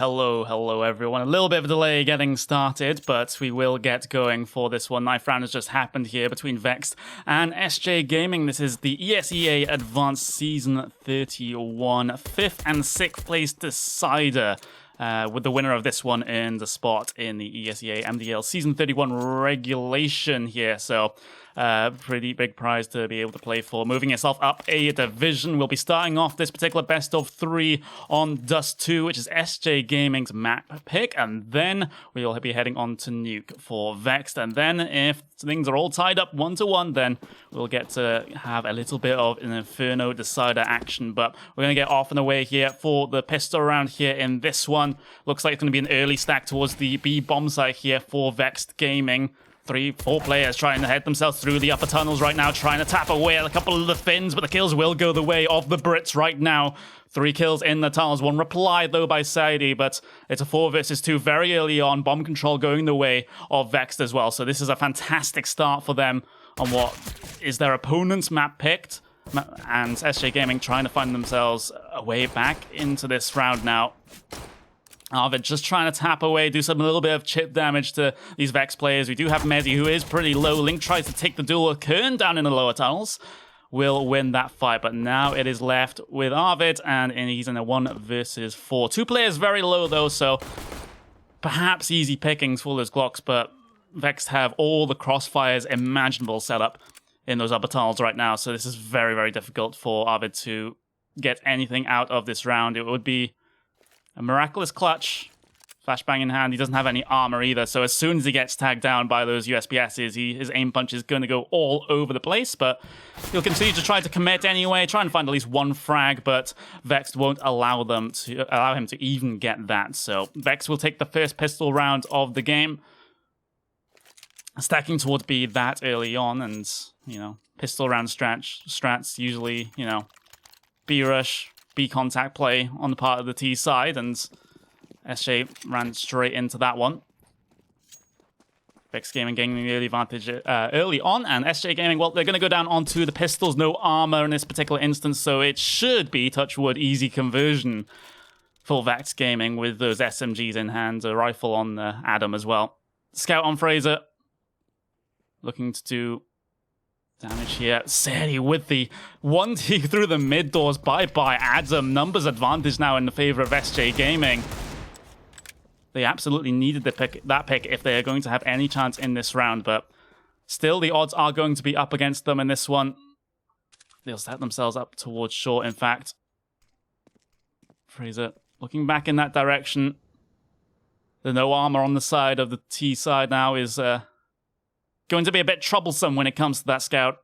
Hello everyone. A little bit of a delay getting started, but we will get going for this one. Ninth round has just happened here between Vexed and SJ Gaming. This is the ESEA Advanced Season 31 5th and 6th place decider. With the winner of this one in the spot in the ESEA MDL Season 31 Regulation here. So, pretty big prize to be able to play for. Moving yourself up a division. We'll be starting off this particular best of 3 on Dust 2, which is SJ Gaming's map pick. And then we'll be heading on to Nuke for Vexed. And then if things are all tied up 1-1, then we'll get to have a little bit of an Inferno decider action. But we're going to get off and away here for the pistol round here in this one. Looks like it's going to be an early stack towards the B bomb site here for Vexed Gaming. 3-4 players trying to head themselves through the upper tunnels right now, trying to tap away a couple of the Finns, but the kills will go the way of the Brits right now. 3 kills in the tunnels, 1 replied though by Saidi, but it's a 4 versus 2 very early on. Bomb control going the way of Vexed as well, so this is a fantastic start for them on what is their opponent's map picked. And SJ Gaming trying to find themselves a way back into this round now. Arvid just trying to tap away, do some little bit of chip damage to these Vex players. We do have Mezzy, who is pretty low. Link tries to take the duel with Kern down in the lower tunnels. Will win that fight, but now it is left with Arvid, and he's in a 1 versus 4. 2 players very low though, so perhaps easy pickings for those Glocks, but Vex have all the crossfires imaginable set up in those upper tunnels right now, so this is very, very difficult for Arvid to get anything out of this round. It would be a miraculous clutch, flashbang in hand. He doesn't have any armor either, so as soon as he gets tagged down by those USPSs, his aim punch is going to go all over the place, but he'll continue to try to commit anyway, try and find at least 1 frag, but Vex won't allow him to even get that. So Vex will take the first pistol round of the game, stacking towards B that early on, and, you know, pistol round strats usually, you know, B rush, B contact play on the part of the T side, and SJ ran straight into that one. Vex Gaming gaining the early advantage early on, and SJ Gaming, well, they're going to go down onto the pistols. No armor in this particular instance, so it should be, touch wood, easy conversion for Vex Gaming with those SMGs in hand, a rifle on Adam as well. Scout on Fraser, looking to do damage here. Seri with the 1T through the mid doors. Bye-bye, Adam. Numbers advantage now in the favor of SJ Gaming. They absolutely needed that pick if they are going to have any chance in this round, but still the odds are going to be up against them in this one. They'll set themselves up towards short, in fact. Fraser looking back in that direction. The no armor on the side of the T side now is going to be a bit troublesome when it comes to that scout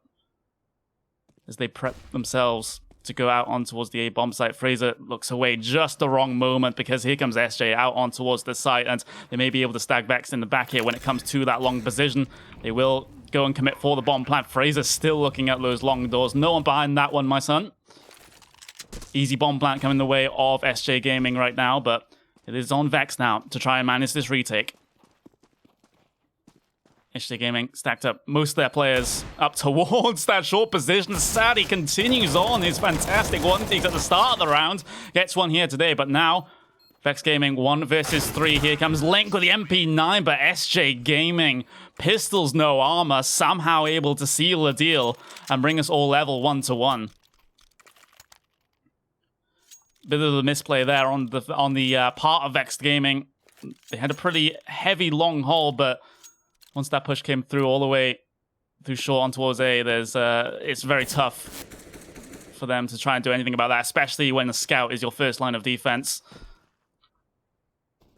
as they prep themselves to go out on towards the A bomb site. Fraser looks away just the wrong moment because here comes SJ out on towards the site, and they may be able to stag Vex in the back here when it comes to that long position. They will go and commit for the bomb plant. Fraser still looking at those long doors. No one behind that one, my son. Easy bomb plant coming the way of SJ Gaming right now, but it is on Vex now to try and manage this retake. SJ Gaming stacked up most of their players up towards that short position. Sadi continues on his fantastic 1Ts at the start of the round. Gets one here today, but now Vex Gaming 1 versus 3. Here comes Link with the MP9, but SJ Gaming, pistols, no armor, somehow able to seal the deal and bring us all level 1-1. Bit of a misplay there on the part of Vex Gaming. They had a pretty heavy long haul, but once that push came through all the way through short on towards A, it's very tough for them to try and do anything about that, especially when the scout is your first line of defense.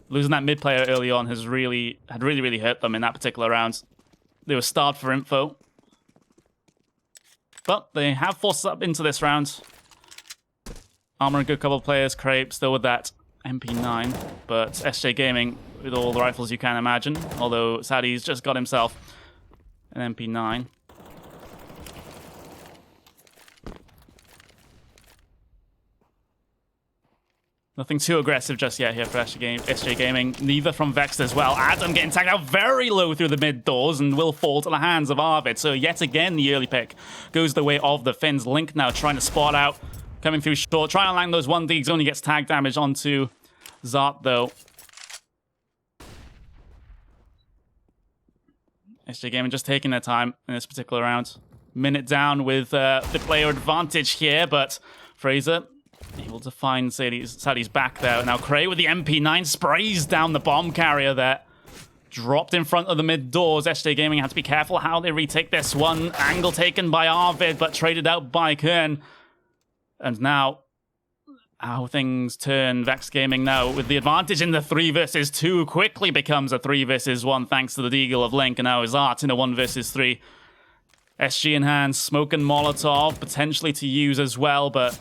Losing that mid player early on had really hurt them in that particular round. They were starved for info, but they have forced up into this round. Armor a good couple of players. Crepe still with that MP9, but SJ Gaming with all the rifles you can imagine, although Sadi's just got himself an MP9. Nothing too aggressive just yet here for SJ Gaming. Neither from Vexed as well. Adam getting tagged out very low through the mid doors and will fall to the hands of Arvid. So yet again, the early pick goes the way of the Finns. Link now trying to spot out, coming through short, trying to land those 1Ds, only gets tag damage onto Zart, though. SJ Gaming just taking their time in this particular round. Minute down with the player advantage here, but Fraser able to find Sadie's back there. Now Cray with the MP9 sprays down the bomb carrier there. Dropped in front of the mid doors. SJ Gaming had to be careful how they retake this one. Angle taken by Arvid, but traded out by Kern. And now, how things turn. Vexed Gaming now with the advantage in the 3 versus 2 quickly becomes a 3 versus 1 thanks to the Deagle of Link. And now is Art in a 1 versus 3. SG in hand, Smoke and Molotov potentially to use as well, but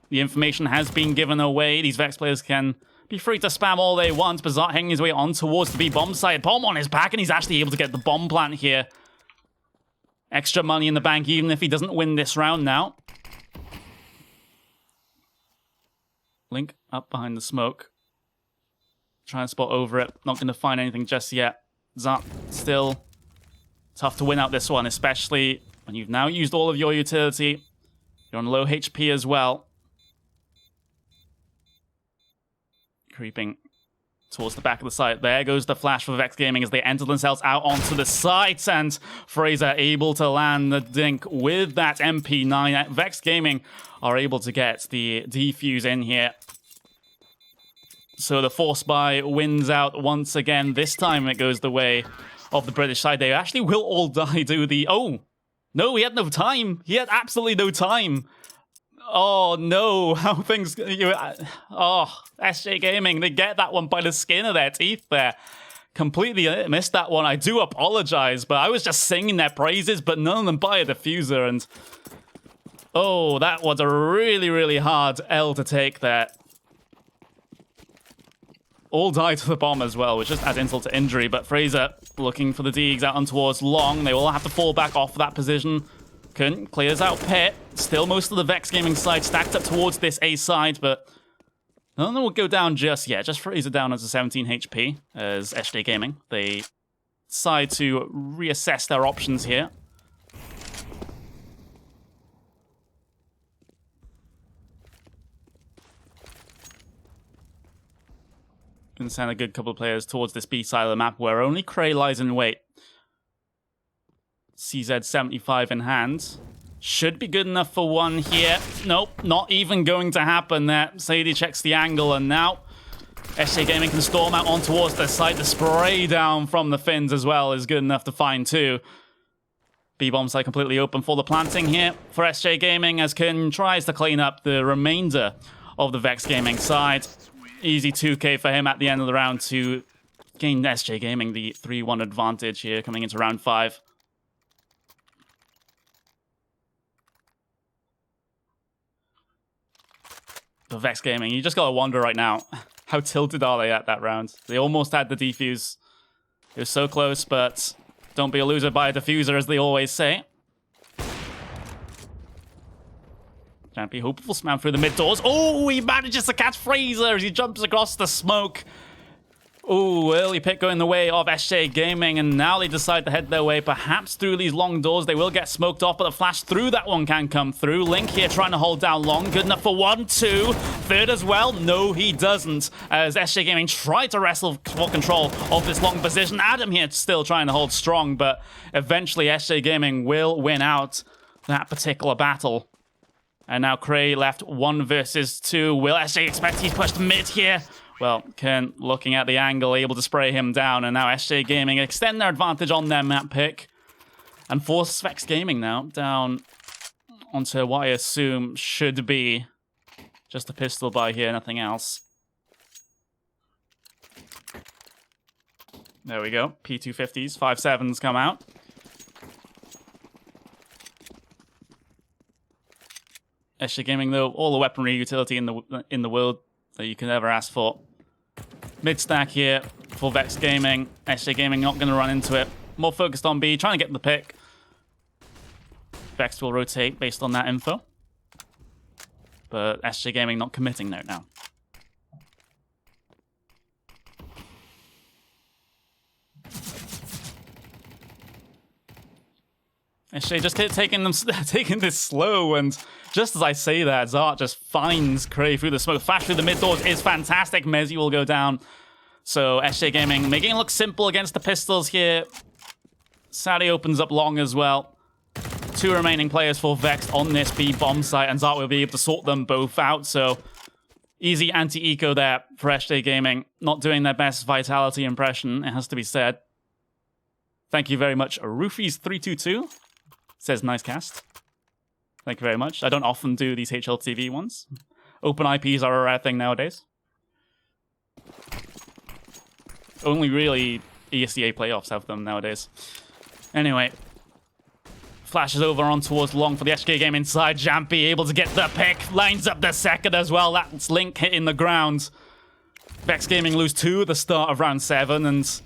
the information has been given away. These Vex players can be free to spam all they want. Bazart hanging his way on towards the B bomb site. Bomb on his back, and he's actually able to get the bomb plant here. Extra money in the bank, even if he doesn't win this round now. Link up behind the smoke. Trying to spot over it. Not going to find anything just yet. Zart still tough to win out this one, especially when you've now used all of your utility. You're on low HP as well. Creeping towards the back of the site. There goes the flash for Vexed Gaming as they enter themselves out onto the site, and Fraser able to land the dink with that MP9. Vexed Gaming are able to get the defuse in here. So the force buy wins out once again. This time it goes the way of the British side. They actually will all die to the... Oh, no, he had no time. He had absolutely no time. Oh, no. How things... Oh, SJ Gaming, they get that one by the skin of their teeth there. Completely missed that one. I do apologize, but I was just singing their praises, but none of them buy a diffuser, and... Oh, that was a really, really hard L to take there. All die to the bomb as well, which just adds insult to injury, but Fraser looking for the Deegs out on towards long. They will have to fall back off that position. Couldn't clears out Pit. Still most of the Vex Gaming side stacked up towards this A side, but none of them will go down just yet. Just Fraser down as a 17 HP as SJ Gaming. They decide to reassess their options here. Can send a good couple of players towards this B side of the map where only Cray lies in wait. CZ 75 in hand. Should be good enough for one here. Nope, not even going to happen there. Sadie checks the angle, and now SJ Gaming can storm out on towards the site. The spray down from the Finns as well is good enough to find two. B-bomb site completely open for the planting here for SJ Gaming as Kin tries to clean up the remainder of the Vex Gaming side. Easy 2k for him at the end of the round to gain SJ Gaming the 3-1 advantage here coming into round 5. The Vex Gaming, you just gotta wonder right now, how tilted are they at that round? They almost had the defuse. It was so close, but don't be a loser by a diffuser, as they always say. Trying to be hopeful, smash through the mid doors. Oh, he manages to catch Fraser as he jumps across the smoke. Oh, early pick going the way of SJ Gaming, and now they decide to head their way perhaps through these long doors. They will get smoked off, but the flash through that one can come through. Link here trying to hold down long. Good enough for 1, 2. Third as well. No, he doesn't, as SJ Gaming tried to wrestle for control of this long position. Adam here still trying to hold strong, but eventually SJ Gaming will win out that particular battle. And now Cray left 1 versus 2. Will SJ expect he's pushed mid here? Well, Kern looking at the angle, able to spray him down. And now SJ Gaming extend their advantage on their map pick. And force Vex Gaming now down onto what I assume should be just a pistol by here, nothing else. There we go. P250s, 5.7s come out. SJ Gaming, though, all the weaponry utility in the world that you could ever ask for. Mid stack here for Vex Gaming. SJ Gaming not going to run into it. More focused on B, trying to get the pick. Vex will rotate based on that info. But SJ Gaming not committing note now. SJ just taking this slow, and just as I say that, Zart just finds Cray through the smoke. Flash through the mid doors is fantastic. Mezzy will go down. So SJ Gaming making it look simple against the pistols here. Sadie opens up long as well. 2 remaining players for Vexed on this B bomb site, and Zart will be able to sort them both out. So easy anti-eco there for SJ Gaming. Not doing their best Vitality impression, it has to be said. Thank you very much, Roofies322. Says nice cast. Thank you very much. I don't often do these HLTV ones. Open IPs are a rare thing nowadays. Only really ESEA playoffs have them nowadays. Anyway. Flashes over on towards long for the SJ game inside. Jampy able to get the pick. Lines up the second as well. That's Link hitting the ground. Vex Gaming lose 2 at the start of round 7. And it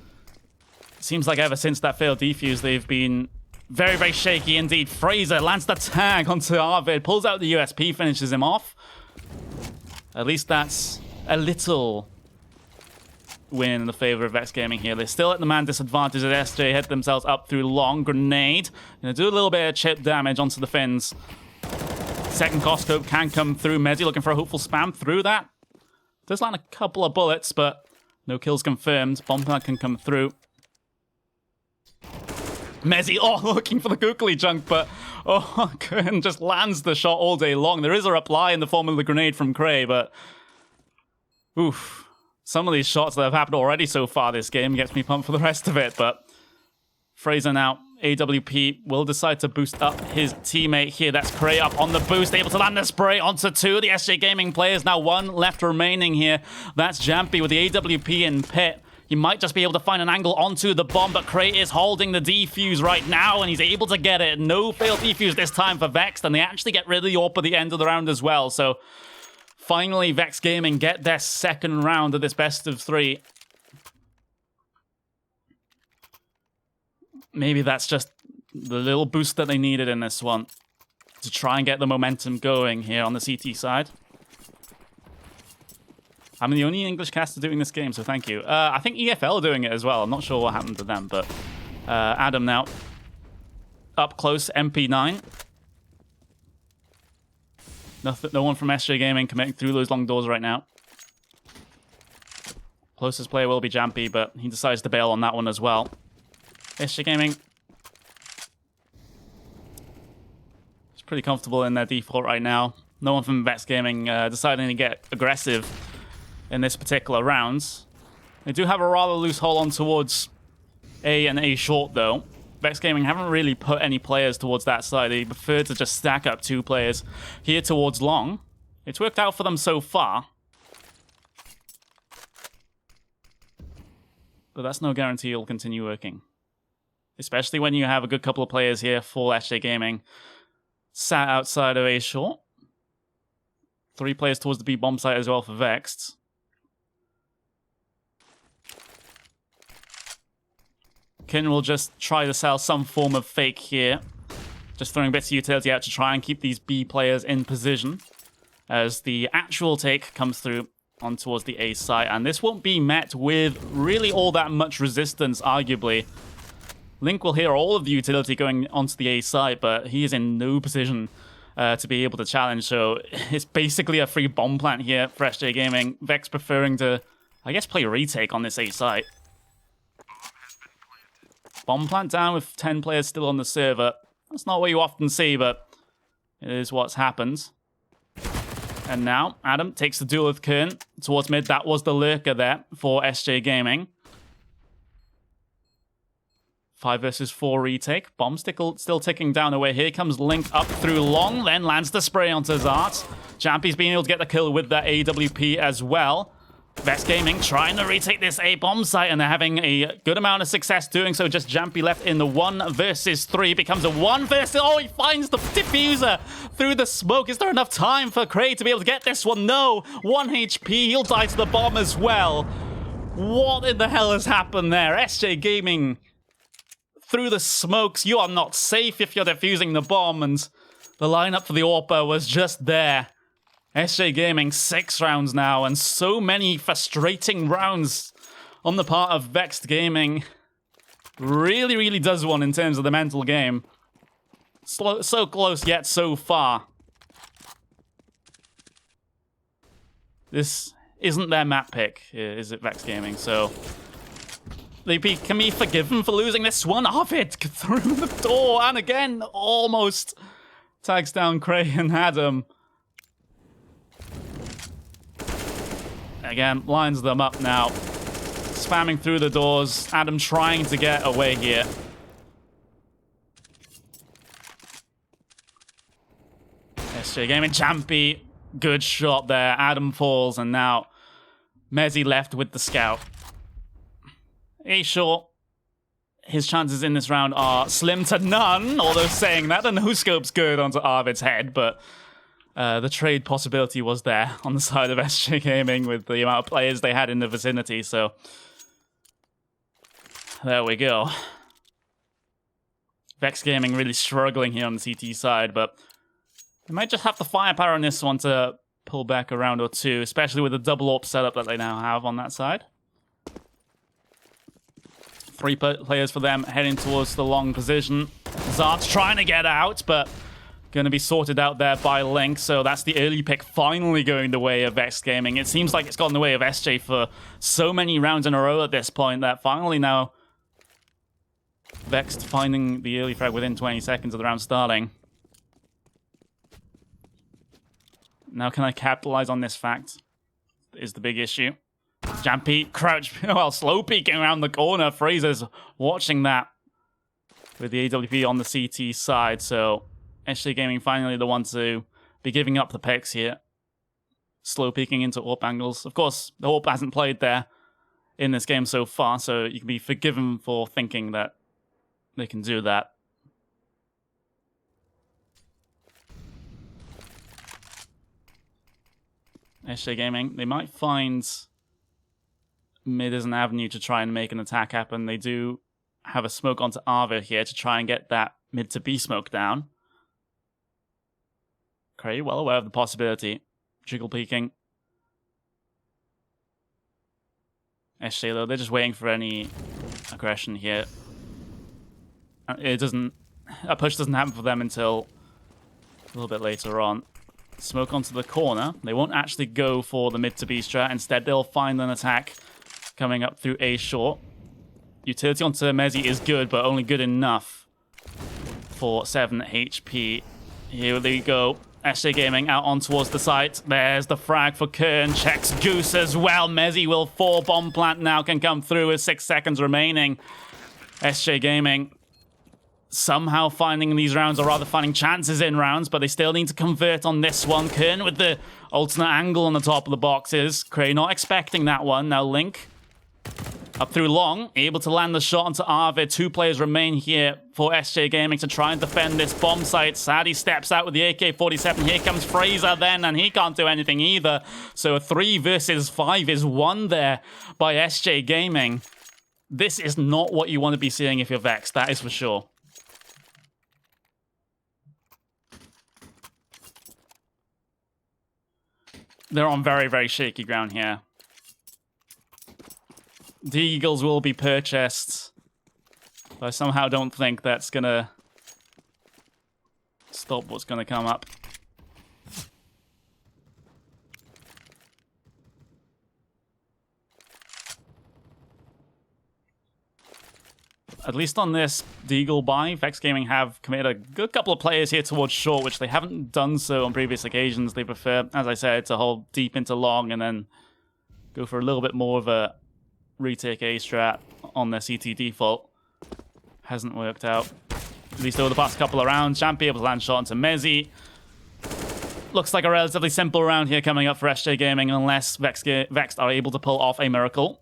seems like ever since that failed defuse, they've been very, very shaky indeed. Fraser lands the tag onto Arvid. Pulls out the USP, finishes him off. At least that's a little win in the favor of Vex Gaming here. They're still at the man disadvantage as SJ head themselves up through long. Grenade. Gonna do a little bit of chip damage onto the Finns. Second cost scope can come through. Mezzy looking for a hopeful spam through that. Does land a couple of bullets, but no kills confirmed. Bomb plant can come through. Mezzy, looking for the googly junk, but Kern just lands the shot all day long. There is a reply in the form of the grenade from Cray, but oof. Some of these shots that have happened already so far this game gets me pumped for the rest of it, but Fraser now, AWP, will decide to boost up his teammate here. That's Cray up on the boost, able to land a spray onto 2. The SJ Gaming players, now 1 left remaining here. That's Jampy with the AWP in pit. He might just be able to find an angle onto the bomb, but Cray is holding the defuse right now, and he's able to get it. No failed defuse this time for Vexed, and they actually get rid of the AWP at the end of the round as well. So finally, Vex Gaming get their second round of this best of 3. Maybe that's just the little boost that they needed in this one to try and get the momentum going here on the CT side. I'm the only English caster doing this game, so thank you. I think EFL are doing it as well. I'm not sure what happened to them, but Adam now up close, MP9. No one from SJ Gaming committing through those long doors right now. Closest player will be Jampy, but he decides to bail on that one as well. SJ Gaming is pretty comfortable in their default right now. No one from Vex Gaming deciding to get aggressive in this particular round. They do have a rather loose hold on towards A and A short, though. Vex Gaming haven't really put any players towards that side. They prefer to just stack up 2 players here towards long. It's worked out for them so far, but that's no guarantee it'll continue working. Especially when you have a good couple of players here for SJ Gaming sat outside of A short. 3 players towards the B bomb site as well for Vexed. Kin will just try to sell some form of fake here. Just throwing bits of utility out to try and keep these B players in position as the actual take comes through on towards the A site. And this won't be met with really all that much resistance, arguably. Link will hear all of the utility going onto the A site, but he is in no position to be able to challenge. So it's basically a free bomb plant here for SJ Gaming. Vex preferring to, I guess, play retake on this A site. Bomb plant down with 10 players still on the server. That's not what you often see, but it is what's happened. And now, Adam takes the duel with Kern towards mid. That was the lurker there for SJ Gaming. 5 versus 4 retake. Bomb still ticking down away. Here comes Link up through long, then lands the spray onto Zart. Jampy's being able to get the kill with that AWP as well. Vex Gaming trying to retake this A bomb site, and they're having a good amount of success doing so. Just Jampy left in the 1 versus 3. Becomes a 1 versus... Oh, he finds the diffuser through the smoke. Is there enough time for Cray to be able to get this one? No. 1 HP. He'll die to the bomb as well. What in the hell has happened there? SJ Gaming through the smokes. You are not safe if you're defusing the bomb, and the lineup for the AWP was just there. SJ Gaming 6 rounds now, and so many frustrating rounds on the part of Vexed Gaming. Really, really does one in terms of the mental game. So close yet so far. This isn't their map pick, is it, Vexed Gaming? So they can be forgiven for losing this one. Arvid through the door, and again, almost tags down Cray and Adam. Again, lines them up now. Spamming through the doors. Adam trying to get away here. SJ Gaming, Champy. Good shot there. Adam falls, and now Mezzy left with the scout. A-Short, his chances in this round are slim to none, although saying that, the no-scope's good onto Arvid's head, but the trade possibility was there on the side of SJ Gaming with the amount of players they had in the vicinity, so there we go. Vexed Gaming really struggling here on the CT side, but they might just have the firepower on this one to pull back a round or two, especially with the double AWP setup that they now have on that side. 3 players for them heading towards the long position. Zart's trying to get out, but going to be sorted out there by Link, so that's the early pick finally going the way of Vexed Gaming. It seems like it's gone the way of SJ for so many rounds in a row at this point that finally now Vexed finding the early frag within 20 seconds of the round starting. Now can I capitalize on this fact? Is the big issue. Jampy, crouch, well, slow peeking around the corner. Fraser's watching that with the AWP on the CT side, so SJ Gaming finally the one to be giving up the picks here. Slow peeking into AWP angles. Of course, the AWP hasn't played there in this game so far, so you can be forgiven for thinking that they can do that. SJ Gaming, they might find mid as an avenue to try and make an attack happen. They do have a smoke onto Arvid here to try and get that mid to B smoke down. Cray, well aware of the possibility. Jiggle peeking. SJ though, they're just waiting for any aggression here. A push doesn't happen for them until a little bit later on. Smoke onto the corner. They won't actually go for the mid to B strat. Instead, they'll find an attack coming up through A short. Utility onto Mezzy is good, but only good enough for 7 HP. Here they go. SJ Gaming out on towards the site. There's the frag for Kern. Checks Goose as well. Mezzy will fall. Bomb plant now can come through with 6 seconds remaining. SJ Gaming somehow finding these rounds, or rather finding chances in rounds, but they still need to convert on this one. Kern with the alternate angle on the top of the boxes. Cray not expecting that one. Now Link up through long, able to land the shot onto Arvid. 2 players remain here for SJ Gaming to try and defend this bomb site. Sadie steps out with the AK-47. Here comes Fraser then, and he can't do anything either. So a 3 versus 5 is won there by SJ Gaming. This is not what you want to be seeing if you're Vexed, that is for sure. They're on very, very shaky ground here. The Eagles will be purchased, but I somehow don't think that's gonna stop what's gonna come up. At least on this Deagle buy, Vexed Gaming have committed a good couple of players here towards short, which they haven't done so on previous occasions. They prefer, as I said, to hold deep into long and then go for a little bit more of a retake A strat on their CT default. Hasn't worked out, at least over the past couple of rounds. Champy able to land shot into Mezzy. Looks like a relatively simple round here coming up for SJ Gaming, unless Vexed are able to pull off a miracle.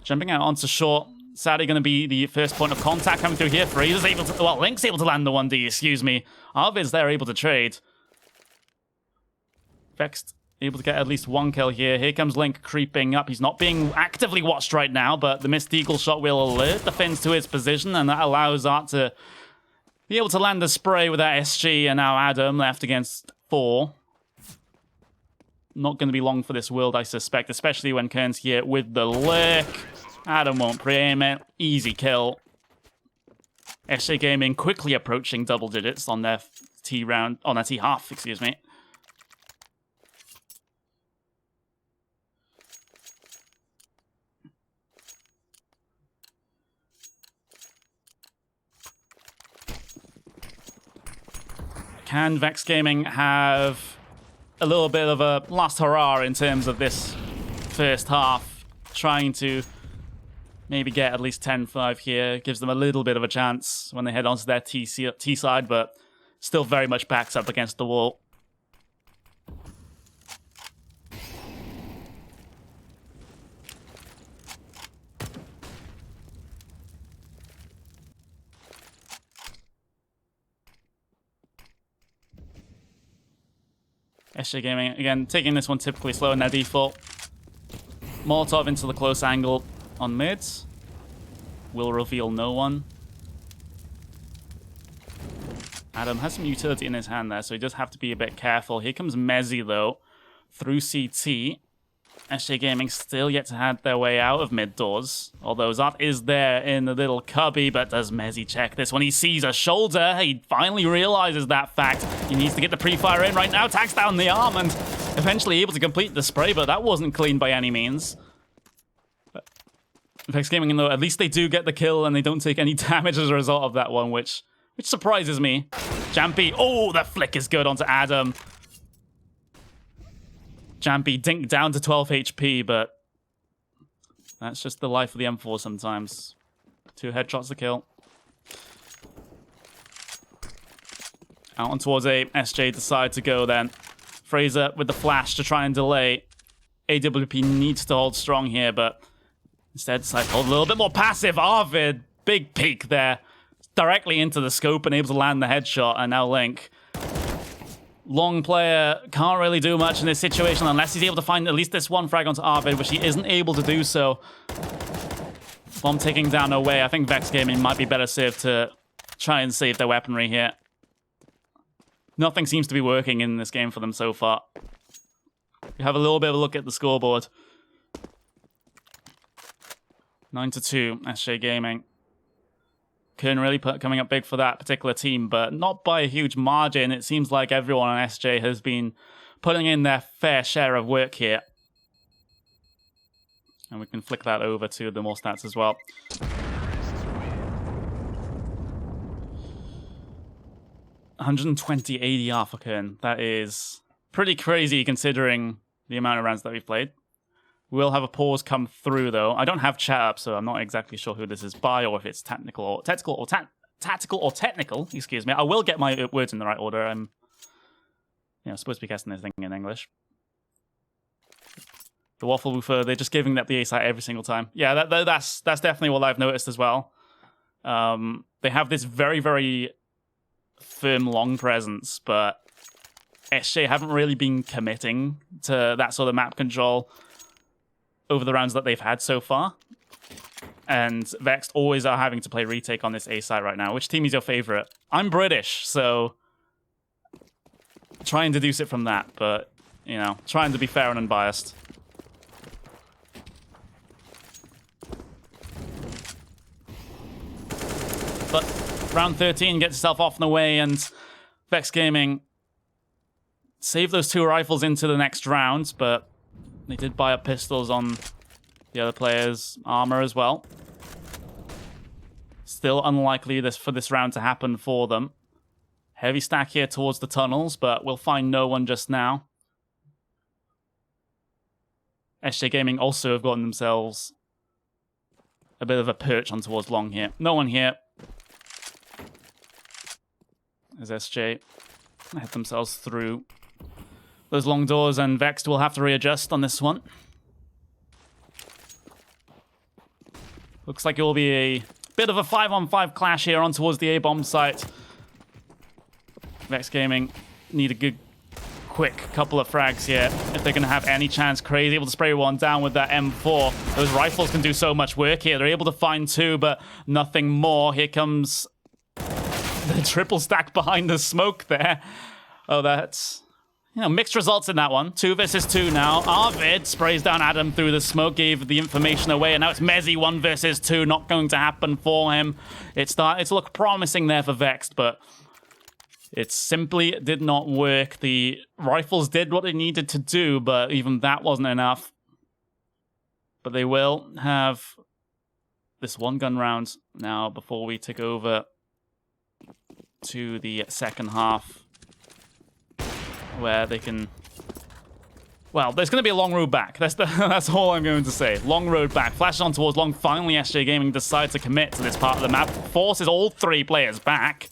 Jumping out onto short. Sadly going to be the first point of contact coming through here. Fraser's able to, well, Link's able to land the 1D, excuse me. Arvid's there able to trade. Vexed able to get at least 1 kill here. Here comes Link creeping up. He's not being actively watched right now, but the missed Eagle shot will alert the Finns to his position, and that allows Art to be able to land a spray with that SG, and now Adam left against 4. Not going to be long for this world, I suspect, especially when Kern's here with the lurk. Adam won't pre-aim it. Easy kill. SJ Gaming quickly approaching double digits on their T round, on their T half, excuse me. Can Vexed Gaming have a little bit of a last hurrah in terms of this first half, trying to maybe get at least 10-5 here? Gives them a little bit of a chance when they head onto their T side, but still very much backs up against the wall. SJ Gaming, again, taking this one typically slow in their default. Molotov into the close angle on mids. Will reveal no one. Adam has some utility in his hand there, so he does have to be a bit careful. Here comes Mezzy, though, through CT. SJ Gaming still yet to have their way out of mid doors, although Zat is there in the little cubby, but does Mezzy check this when he sees a shoulder? He finally realizes that fact. He needs to get the pre-fire in right now, tags down the arm, and eventually able to complete the spray, but that wasn't clean by any means. Vexed Gaming, though, at least they do get the kill and they don't take any damage as a result of that one, which surprises me. Jampy, oh, the flick is good onto Adam. Jampy dinked down to 12 HP, but that's just the life of the M4 sometimes. 2 headshots to kill. Out on towards A, SJ decide to go then. Fraser with the flash to try and delay. AWP needs to hold strong here, but instead decides to hold a little bit more passive. Arvid, big peek there. Directly into the scope and able to land the headshot, and now Link. Long player can't really do much in this situation unless he's able to find at least this one frag onto Arvid, which he isn't able to do so. Bomb taking down away. I think Vexed Gaming might be better served to try and save their weaponry here. Nothing seems to be working in this game for them so far. We have a little bit of a look at the scoreboard. 9-2, SJ Gaming. Kern really coming up big for that particular team, but not by a huge margin. It seems like everyone on SJ has been putting in their fair share of work here. And we can flick that over to the more stats as well. $120 ADR for Kern. That is pretty crazy considering the amount of rounds that we've played. We'll have a pause come through, though. I don't have chat up, so I'm not exactly sure who this is by or if it's tactical or technical. Excuse me. I will get my words in the right order. I'm, supposed to be casting this thing in English. The waffle woofer, they're just giving that the A site every single time. Yeah, that's definitely what I've noticed as well. They have this very, very firm long presence, but SJ haven't really been committing to that sort of map control over the rounds that they've had so far. And Vexed always are having to play retake on this A side right now. Which team is your favorite? I'm British, so try and deduce it from that, but, trying to be fair and unbiased. But round 13 gets itself off in the way, and Vexed Gaming save those 2 rifles into the next round, but they did buy up pistols on the other players' armor as well. Still unlikely for this round to happen for them. Heavy stack here towards the tunnels, but we'll find no one just now. SJ Gaming also have gotten themselves a bit of a perch on towards long here. No one here. As SJ head themselves through those long doors, and Vexed will have to readjust on this one. Looks like it will be a bit of a 5-on-5 clash here on towards the A-bomb site. Vexed Gaming need a good, quick couple of frags here if they're going to have any chance. Crazy able to spray one down with that M4. Those rifles can do so much work here. They're able to find 2, but nothing more. Here comes the triple stack behind the smoke there. Oh, that's... mixed results in that one. 2 versus 2 now. Arvid sprays down Adam through the smoke, gave the information away, and now it's Mezzy 1 versus 2. Not going to happen for him. It started to look promising there for Vexed, but it simply did not work. The rifles did what they needed to do, but even that wasn't enough. But they will have this 1-gun round now before we take over to the second half, where they can... Well, there's going to be a long road back. That's all I'm going to say. Long road back. Flashes on towards long. Finally, SJ Gaming decides to commit to this part of the map. Forces all 3 players back.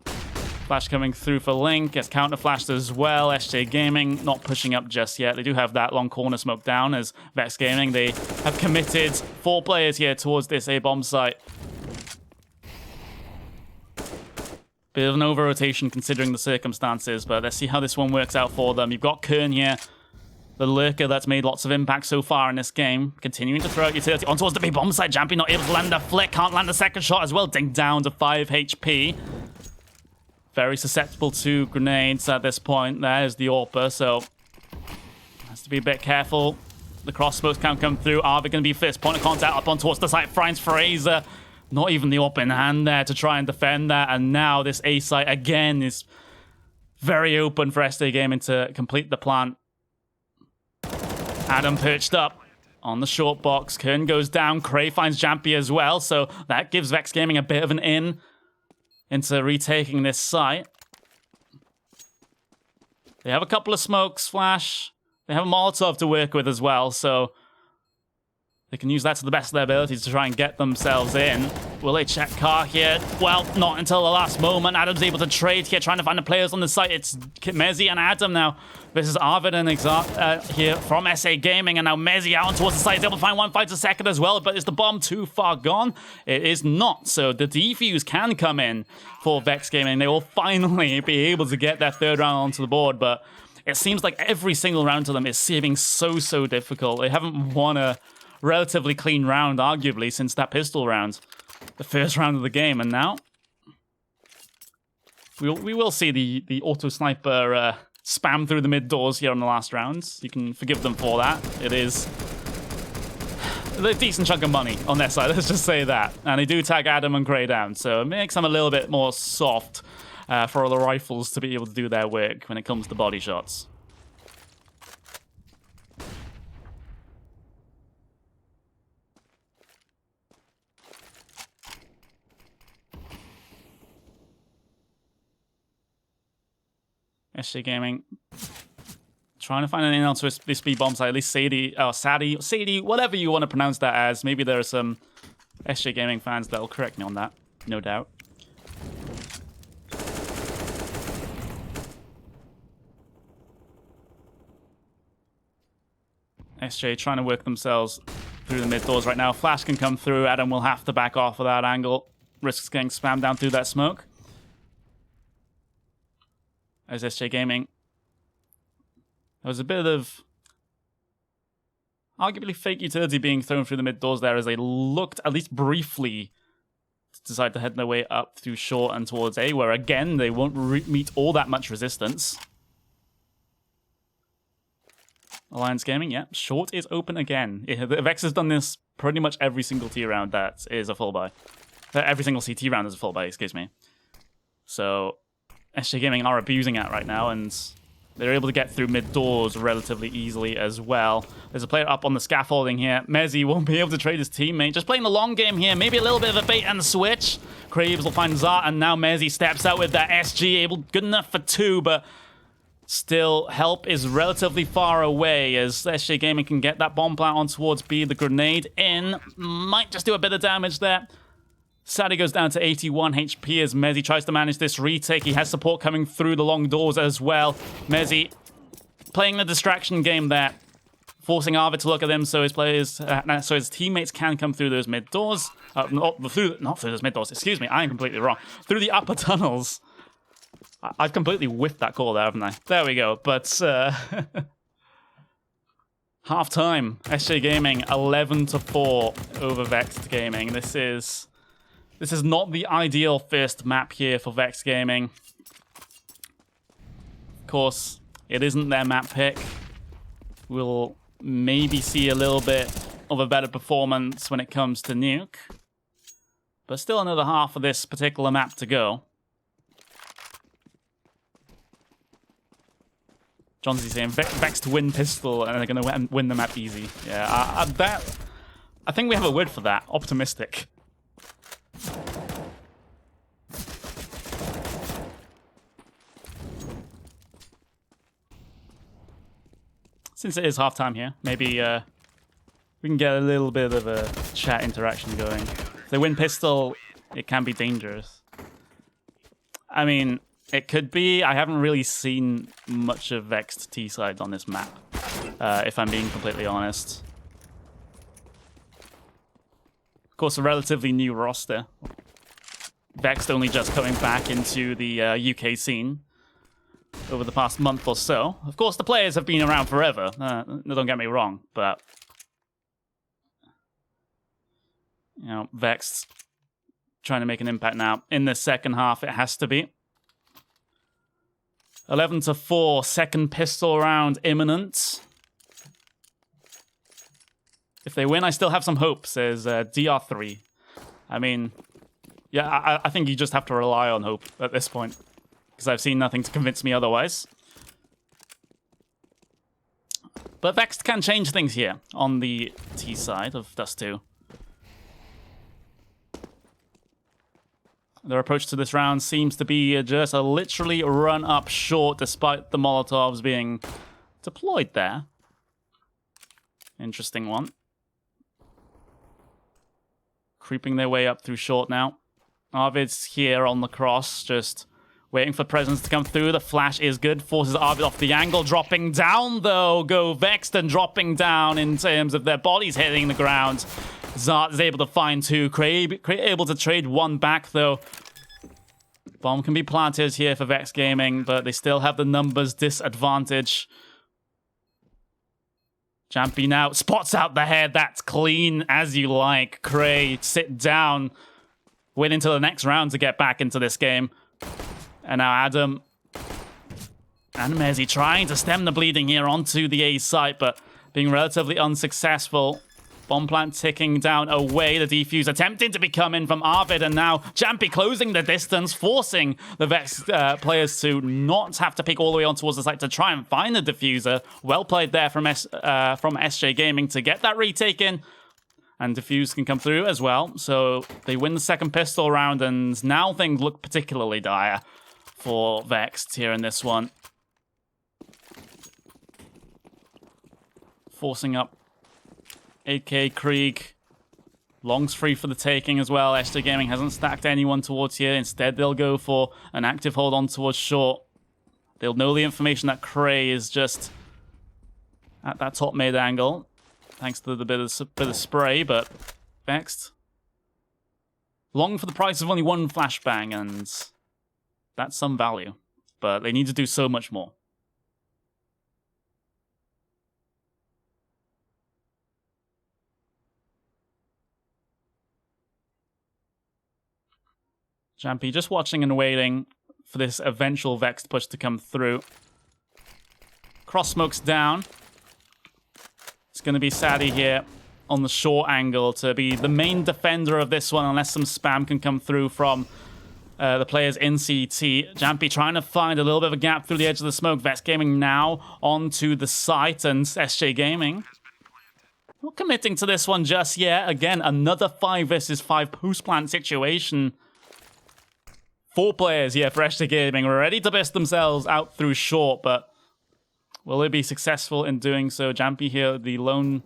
Flash coming through for Link. Gets counter-flashed as well. SJ Gaming not pushing up just yet. They do have that long corner smoke down as Vexed Gaming. They have committed 4 players here towards this A-bomb site. Bit of an over-rotation considering the circumstances, but let's see how this one works out for them. You've got Kern here, the lurker that's made lots of impact so far in this game. Continuing to throw out utility on towards the big bomb site. Jampy not able to land a flick, can't land a second shot as well. Ding down to 5 HP. Very susceptible to grenades at this point. There's the AWPer, so has to be a bit careful. The cross smokes can't come through. Arvid going to be first point of contact up on towards the site. Finds Fraser. Not even the AWP in hand there to try and defend that. And now this A site again is very open for SJ Gaming to complete the plant. Adam perched up on the short box. Kern goes down. Cray finds Jampy as well. So that gives Vexed Gaming a bit of an in into retaking this site. They have a couple of smokes, Flash. They have a Molotov to work with as well, so they can use that to the best of their abilities to try and get themselves in. Will they check car here? Well, not until the last moment. Adam's able to trade here, trying to find the players on the site. It's Mezzy and Adam now. This is Arvid and here from SA Gaming, and now Mezzy out towards the site. He's able to find 1 fight a second as well, but is the bomb too far gone? It is not, so the defuse can come in for Vexed Gaming. They will finally be able to get their 3rd round onto the board, but it seems like every single round to them is seeming so difficult. They haven't won a relatively clean round, arguably, since that pistol round. The first round of the game, and now we will see the auto sniper spam through the mid doors here on the last rounds. You can forgive them for that. It is a decent chunk of money on their side, let's just say that. And they do tag Adam and Gray down, so it makes them a little bit more soft for all the rifles to be able to do their work when it comes to body shots. SJ Gaming trying to find an in onto this speed bomb site. At least Sadie, whatever you want to pronounce that as. Maybe there are some SJ Gaming fans that will correct me on that, no doubt. SJ trying to work themselves through the mid doors right now. Flash can come through. Adam will have to back off of that angle. Risks getting spammed down through that smoke. As SJ Gaming, there was a bit of arguably fake utility being thrown through the mid doors there as they looked, at least briefly, to decide to head their way up through short and towards A, where again they won't meet all that much resistance. Alliance Gaming, yeah, short is open again. Vex has done this pretty much every single T round that is a full buy. Every single CT round is a full buy, excuse me. So SJ Gaming are abusing it right now, and they're able to get through mid doors relatively easily as well. There's a player up on the scaffolding here. Mezzy won't be able to trade his teammate. Just playing the long game here. Maybe a little bit of a bait and switch. Craves will find Zart, and now Mezzy steps out with that SG. Able, good enough for 2, but still help is relatively far away as SJ Gaming can get that bomb plant on towards B. The grenade in. Might just do a bit of damage there. Sadie goes down to 81 HP as Mezzy tries to manage this retake. He has support coming through the long doors as well. Mezzy playing the distraction game there, forcing Arvid to look at them so his players, so his teammates can come through those mid doors. Not through those mid doors. Excuse me, I am completely wrong. Through the upper tunnels. I've completely whiffed that call there, haven't I? There we go. But half time, SJ Gaming 11-4 over Vexed Gaming. This is not the ideal first map here for Vexed Gaming. Of course, It isn't their map pick. We'll maybe see a little bit of a better performance when it comes to Nuke. But still another half of this particular map to go. Johnsy saying Vexed win pistol and they're going to win the map easy. Yeah, I think we have a word for that. Optimistic. Since it is halftime here, maybe we can get a little bit of a chat interaction going. If they win pistol, it can be dangerous. I mean, it could be. I haven't really seen much of Vexed T-side on this map, if I'm being completely honest. Of course, a relatively new roster. Vexed only just coming back into the UK scene over the past month or so. Of course, the players have been around forever. Don't get me wrong, but you know, Vexed trying to make an impact now. In the second half, it has to be. 11-4, second pistol round imminent. If they win, I still have some hope, says DR3. I mean, yeah, I think you just have to rely on hope at this point, because I've seen nothing to convince me otherwise. But Vexed can change things here on the T side of Dust 2. Their approach to this round seems to be just a literally run up short, despite the Molotovs being deployed there. Interesting one. Creeping their way up through short now. Arvid's here on the cross, just waiting for presence to come through. The flash is good, forces Arvid off the angle. Dropping down, though, go Vexed, and dropping down in terms of their bodies hitting the ground. Zart is able to find two. Able to trade one back, though. Bomb can be planted here for Vex Gaming, but they still have the numbers disadvantage. Jampy now spots out the head. That's clean as you like. Cray, sit down. Wait until the next round to get back into this game. And now Adam and Mezzy trying to stem the bleeding here onto the A site, but being relatively unsuccessful. Bomb plant ticking down away. The defuse attempting to be coming from Arvid, and now Jampy closing the distance, forcing the Vex players to not have to peek all the way on towards the site to try and find the diffuser. Well played there from SJ Gaming to get that retake in. And diffuse can come through as well. So they win the second pistol round, and now things look particularly dire for Vexed here in this one. Forcing up AK Krieg. Long's free for the taking as well. SJ Gaming hasn't stacked anyone towards here. Instead, they'll go for an active hold on towards short. They'll know the information that Cray is just at that top mid angle, thanks to the bit of spray, but Vexed. Long for the price of only one flashbang, and that's some value. But they need to do so much more. Jampy just watching and waiting for this eventual Vexed push to come through. Cross smokes down. It's going to be Sadie here on the short angle to be the main defender of this one, unless some spam can come through from the players in CT. Jampy trying to find a little bit of a gap through the edge of the smoke. Vex Gaming now onto the site, and SJ Gaming not committing to this one just yet. Again, another 5 versus 5 post-plant situation. 4 players here for SJ Gaming, ready to best themselves out through short, but will they be successful in doing so? Jampy here, the alone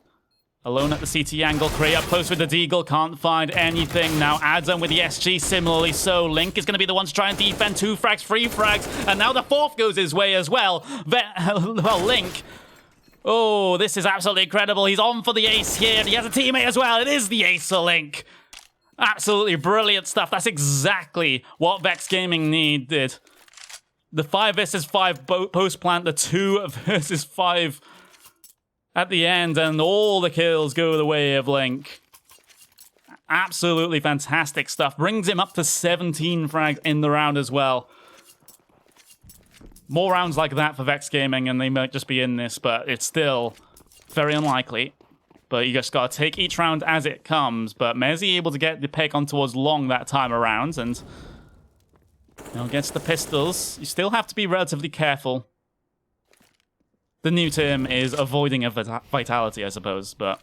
at the CT angle. Cray up close with the Deagle, can't find anything. Now Adam with the SG, similarly so. Link is going to be the one to try and defend. 2 frags, 3 frags, and now the 4th goes his way as well. Well, Link. Oh, this is absolutely incredible. He's on for the ace here, and he has a teammate as well. It is the ace for Link. Absolutely brilliant stuff. That's exactly what Vex Gaming needed. The 5 versus 5 post-plant, the 2 versus 5 at the end, and all the kills go the way of Link. Absolutely fantastic stuff. Brings him up to 17 frags in the round as well. More rounds like that for Vexed Gaming, and they might just be in this, but it's still very unlikely. But you just gotta take each round as it comes. But Mezzy able to get the pick on towards long that time around, and gets the pistols. You still have to be relatively careful. The new term is avoiding a vitality, I suppose, but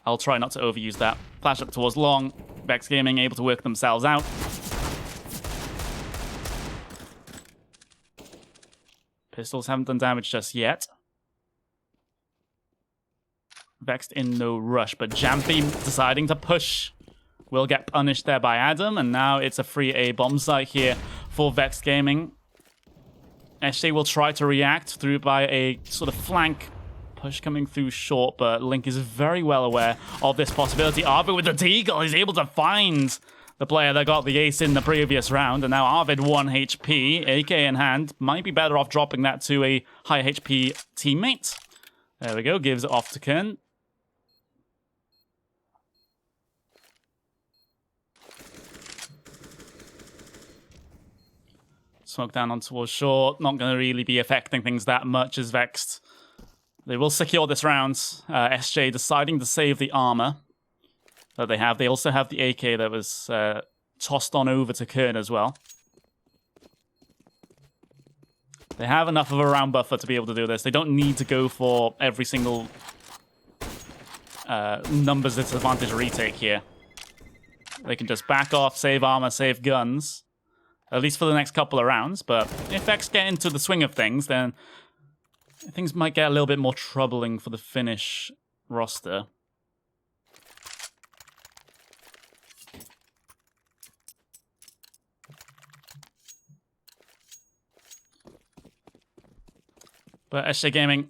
I'll try not to overuse that. Flash up towards long. Vexed Gaming able to work themselves out. Pistols haven't done damage just yet. Vexed in no rush, but Jampy deciding to push will get punished there by Adam, and now it's a free A bomb site here for Vexed Gaming. SJ will try to react through by a sort of flank push coming through short, but Link is very well aware of this possibility. Arvid with the Deagle is able to find the player that got the ace in the previous round, and now Arvid 1 HP, AK in hand, might be better off dropping that to a high HP teammate. There we go, gives it off to Kern. Smoke down on towards short, not going to really be affecting things that much as Vexed. They will secure this round. SJ deciding to save the armor that they have. They also have the AK that was tossed on over to Kern as well. They have enough of a round buffer to be able to do this. They don't need to go for every single numbers disadvantage retake here. They can just back off, save armor, save guns. At least for the next couple of rounds, but if X get into the swing of things, then things might get a little bit more troubling for the Finnish roster. But SJ Gaming,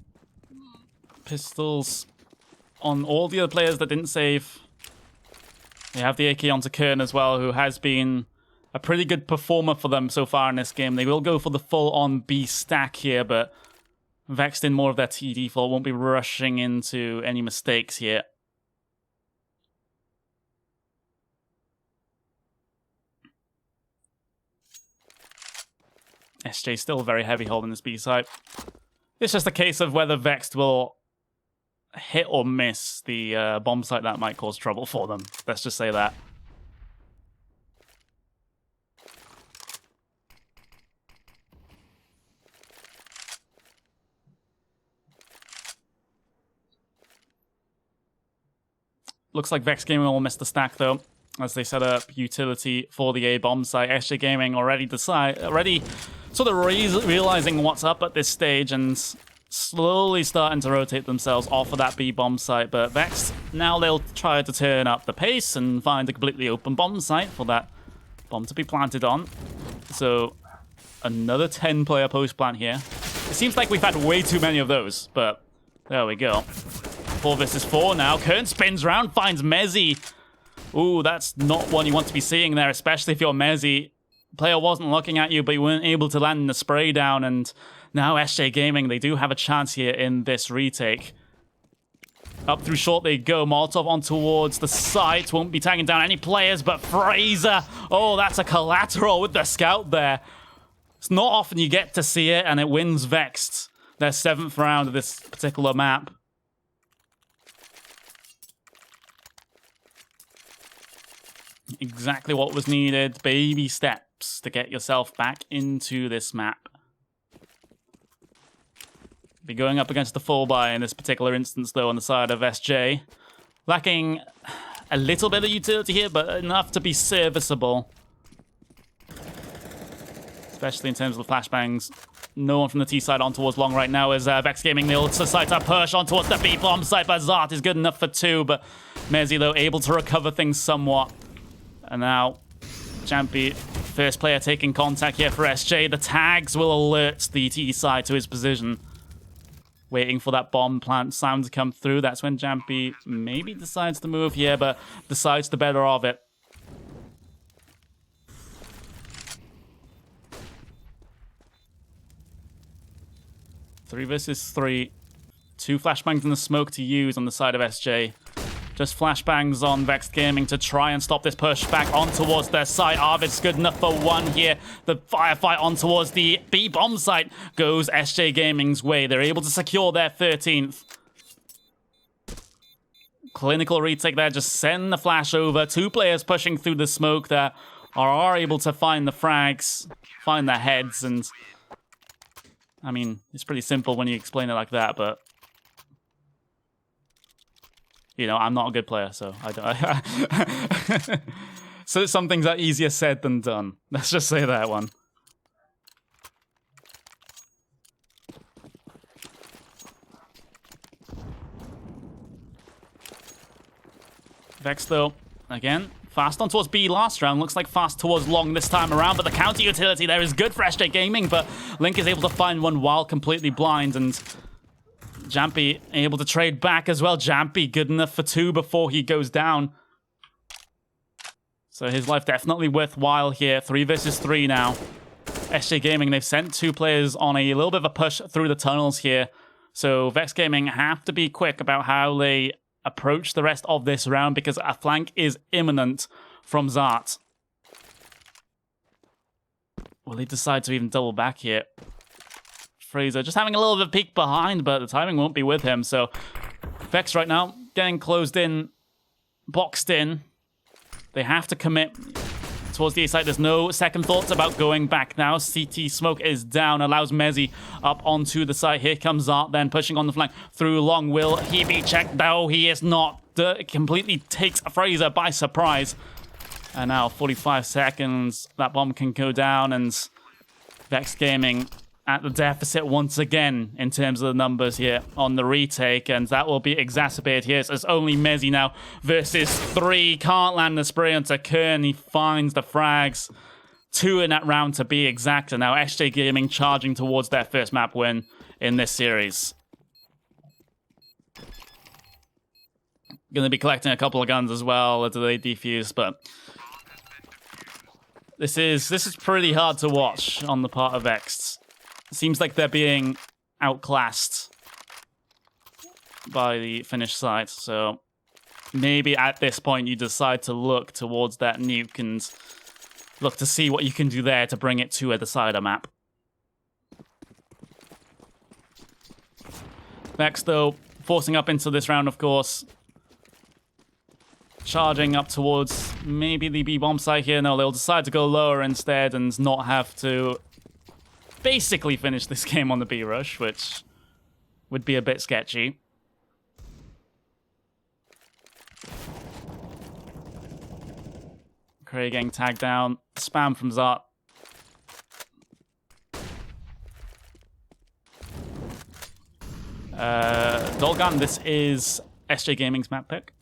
pistols on all the other players that didn't save. They have the AK onto Kern as well, who has been a pretty good performer for them so far in this game. They will go for the full-on B stack here, but Vexed in more of their T default, won't be rushing into any mistakes here. SJ still very heavy holding this B site. It's just a case of whether Vexed will hit or miss the bomb site that might cause trouble for them. Let's just say that. Looks like Vexed Gaming will miss the stack, though, as they set up utility for the A bomb site. SJ Gaming already sort of realizing what's up at this stage and slowly starting to rotate themselves off of that B bomb site. But Vexed, now they'll try to turn up the pace and find a completely open bomb site for that bomb to be planted on. So another 10-player post plant here. It seems like we've had way too many of those, but there we go. 4 versus 4 now. Kern spins round, finds Mezzy. Ooh, that's not one you want to be seeing there, especially if you're Mezzy. Player wasn't looking at you, but you weren't able to land the spray down, and now SJ Gaming, they do have a chance here in this retake. Up through short they go. Molotov on towards the site. Won't be tagging down any players, but Fraser. Oh, that's a collateral with the scout there. It's not often you get to see it, and it wins Vexed. Their 7th round of this particular map. Exactly what was needed. Baby steps to get yourself back into this map. Be going up against the full buy in this particular instance, though, on the side of SJ. Lacking a little bit of utility here, but enough to be serviceable. Especially in terms of the flashbangs. No one from the T side on towards long right now as Vexed Gaming, they'll decide to push on towards the B bomb site, but Zart is good enough for 2, but Mezzy, though, able to recover things somewhat. And now, Jampy, first player taking contact here for SJ. The tags will alert the T side to his position. Waiting for that bomb plant sound to come through. That's when Jampy maybe decides to move here, but decides the better of it. Three versus 3. 2 flashbangs in the smoke to use on the side of SJ. Just flashbangs on Vexed Gaming to try and stop this push back on towards their site. Arvid's good enough for one here. The firefight on towards the B-bomb site goes SJ Gaming's way. They're able to secure their 13th. Clinical retake there, just send the flash over. 2 players pushing through the smoke there are able to find the frags, find the heads, and I mean, it's pretty simple when you explain it like that, but you know, I'm not a good player, so I don't. So some things are easier said than done. Let's just say that one. Vex, though, again, fast on towards B last round. Looks like fast towards long this time around, but the counter utility there is good for SJ Gaming, but Link is able to find one while completely blind, and Jampy able to trade back as well. Jampy good enough for 2 before he goes down. So his life definitely worthwhile here. 3 versus 3 now. SJ Gaming, they've sent 2 players on a little bit of a push through the tunnels here. So Vex Gaming have to be quick about how they approach the rest of this round because a flank is imminent from Zart. Will he decide to even double back here? Fraser just having a little bit of a peek behind, but the timing won't be with him. So Vex right now getting closed in, boxed in. They have to commit towards the A side. There's no second thoughts about going back now. CT smoke is down, allows Mezzy up onto the side. Here comes Zart then pushing on the flank through long. Will he be checked? No, he is not. Completely takes Fraser by surprise. And now 45 seconds. That bomb can go down, and Vex Gaming at the deficit once again in terms of the numbers here on the retake, and that will be exacerbated here. So it's only Mezzy now versus 3. Can't land the spray onto Kern. He finds the frags. 2 in that round to be exact, and now SJ Gaming charging towards their first map win in this series. Gonna be collecting a couple of guns as well as they defuse, but this is pretty hard to watch on the part of Vexed. Seems like they're being outclassed by the Finnish side, so maybe at this point you decide to look towards that nuke and look to see what you can do there to bring it to the side of the map. Vex, though, forcing up into this round, of course. Charging up towards maybe the B-bomb site here. No, they'll decide to go lower instead and not have to basically finish this game on the B rush, which would be a bit sketchy. Craig getting tagged down. Spam from Zart. Dolgan, this is SJ Gaming's map pick.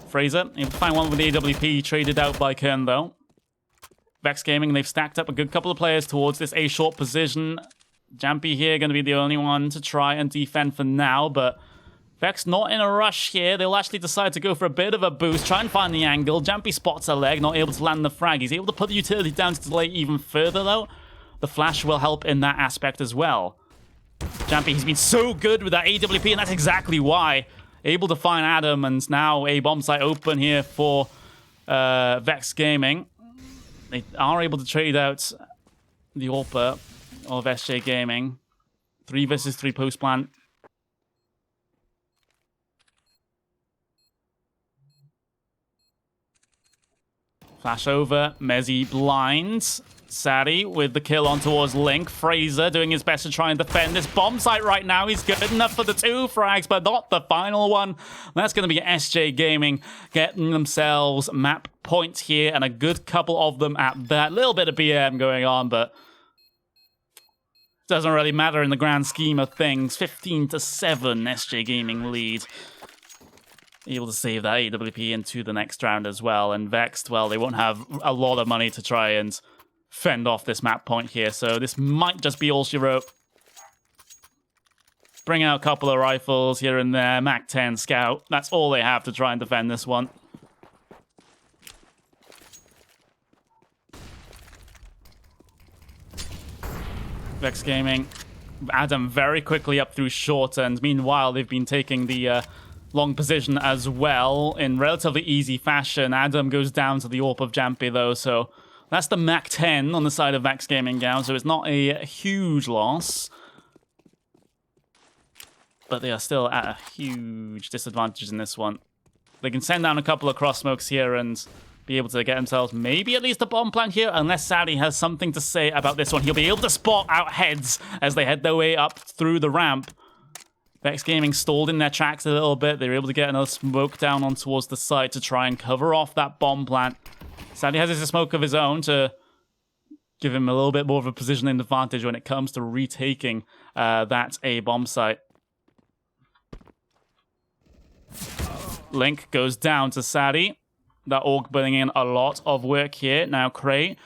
Fraser, able to find one with the AWP, traded out by Kern though. Vex Gaming, they've stacked up a good couple of players towards this A short position. Jampy here going to be the only one to try and defend for now, but Vex not in a rush here. They'll actually decide to go for a bit of a boost, try and find the angle. Jampy spots a leg, not able to land the frag. He's able to put the utility down to delay even further though. The flash will help in that aspect as well. Jampy, he's been so good with that AWP, and that's exactly why. Able to find Adam, and now a bomb site open here for Vex Gaming. They are able to trade out the AWP of SJ Gaming. 3 versus 3 post plant. Flash over, Mezzy blind. Sadie with the kill on towards Link. Fraser doing his best to try and defend this bomb site right now. He's good enough for the 2 frags, but not the final one. That's going to be SJ Gaming getting themselves map points here, and a good couple of them at that. Little bit of BM going on, but doesn't really matter in the grand scheme of things. 15-7, SJ Gaming lead. Able to save that AWP into the next round as well. And Vexed, well, they won't have a lot of money to try and fend off this map point here, so this might just be all she wrote. Bring out a couple of rifles here and there, Mac 10 Scout. That's all they have to try and defend this one. Vex Gaming, Adam very quickly up through short, and meanwhile they've been taking the long position as well in relatively easy fashion. Adam goes down to the AWP of Jampy though, so that's the Mac 10 on the side of Vexed Gaming now, so it's not a huge loss. But they are still at a huge disadvantage in this one. They can send down a couple of cross smokes here and be able to get themselves maybe at least a bomb plant here, unless Sadie has something to say about this one. He'll be able to spot out heads as they head their way up through the ramp. Vexed Gaming stalled in their tracks a little bit. They were able to get another smoke down on towards the side to try and cover off that bomb plant. Sadie has a smoke of his own to give him a little bit more of a positioning advantage when it comes to retaking that A bomb site. Link goes down to Sadie. That Orc putting in a lot of work here. Now Cray,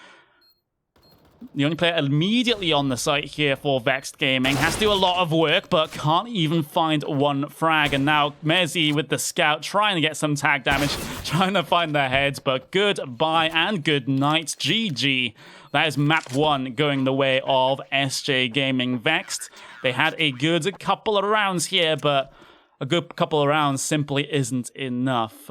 the only player immediately on the site here for Vexed Gaming, has to do a lot of work, but can't even find one frag. And now Mezzi with the scout trying to get some tag damage, trying to find their heads, but goodbye and good night. GG. That is map 1 going the way of SJ Gaming. Vexed, they had a good couple of rounds here, but a good couple of rounds simply isn't enough.